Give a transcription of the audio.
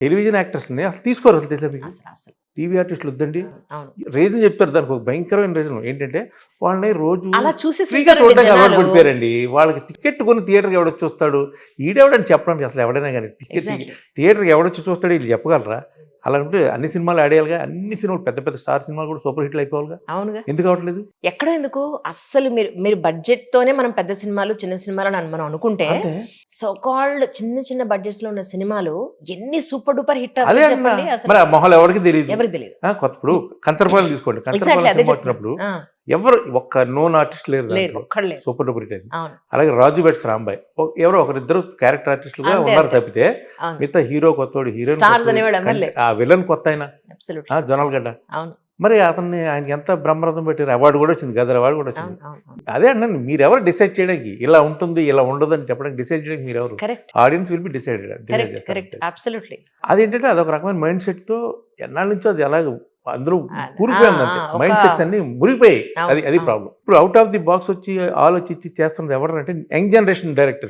Television యాక్టర్స్ని అసలు తీసుకోరు అసలు తెలుసా మీకు? అసలు అసలు టీవీ ఆర్టిస్టులు వద్దండి. అవును. రీజన్ చెప్తారు, దానికి ఒక భయంకరమైన రీజన్ ఏంటంటే వాళ్ళని రోజు అలా చూసి ఫ్రీగా చూడడానికి అలవాటు పడిపోయారండి. వాళ్ళకి టికెట్ కొని థియేటర్కి ఎవడొచ్చి చూస్తాడు? ఈడెవడని చెప్పడానికి అసలు ఎవడైనా కానీ టికెట్ ఎగ్జాక్ట్లీ థియేటర్కి ఎవడొచ్చి చూస్తాడు వీళ్ళు చెప్పగలరా? అలా ఉంటే అన్ని సినిమాలు ఆడేయాలిగా, అన్ని సినిమాలు పెద్ద పెద్ద స్టార్ సినిమాలు కూడా సూపర్ హిట్లు అయిపోవాలిగా. అవునుగా. ఎందుకు అవ్వట్లేదు? ఎక్కడో ఎందుకు అస్సలు మీరు మీరు బడ్జెట్ తోనే మనం పెద్ద సినిమాలు చిన్న సినిమాలు అని మనం అనుకుంటే అంటే సో కాల్డ్ చిన్న చిన్న బడ్జెట్స్ లో ఉన్న సినిమాలు ఎన్ని సూపర్ డూపర్ హిట్ అదే అన్నా. చెప్పండి అసలు మరి ఆ మొహాలు ఎవరికి తెలియదు. ఎవరికి తెలియదు. కొత్త ఇప్పుడు కంచరపాలెం తీసుకోండి. ఎగ్జాక్ట్లీ కంచరపాలెం అదే సినిమా చెప్తున్నా. వచ్చినప్పుడు ఆ, ఎవరు ఒక్క నోన్ ఆర్టిస్ట్ లేరు లేరు దాంట్లో. ఒక్కడు లేరు. సూపర్ డూపర్ హిట్ అయింది. అవును అలాగే రాజు బెట్స్ రాంబాయ్ ఎవరో ఒకరిద్దరు క్యారెక్టర్ ఆర్టిస్టులుగా అంతే, ఉన్నారు అంతే. తప్పితే అవును మిగతా హీరో కొత్తోడు, హీరోయిన్ స్టార్స్ అనేవాడు ఎవరు లేరు. ఆ విలన్ కొత్త ఆయన అబ్సల్యూట్లీ జొన్నల గడ్డ. అవును మరి అతన్ని ఆయనకి ఎంత బ్రహ్మరథం పెట్టారు. అవార్డు కూడా వచ్చింది, గదర్ అవార్డు కూడా వచ్చింది. అవును అవును అవును అదే అన్నాను, మీరెవరు డిసైడ్ చేయడానికి, ఇలా ఉంటుంది ఇలా ఉండదు అని చెప్పడానికి డిసైడ్ చేయడానికి మీరెవరు? Correct audience will be decided. Correct correct absolutely అదేంటంటే అదొక రకమైన మైండ్ సెట్ తో ఎన్నాళ్ళ నుంచో అది అలాగే అందరూ కూలిపోయింది. అంతే మైండ్ సెట్స్ అన్ని మురిగిపోయాయి. అది అవును. ప్రాబ్లం. ఇప్పుడు అవుట్ ఆఫ్ ది బాక్స్ వచ్చి ఆలోచించి చేస్తున్నది ఎవరంటే యంగ్ జనరేషన్ డైరెక్టర్స్.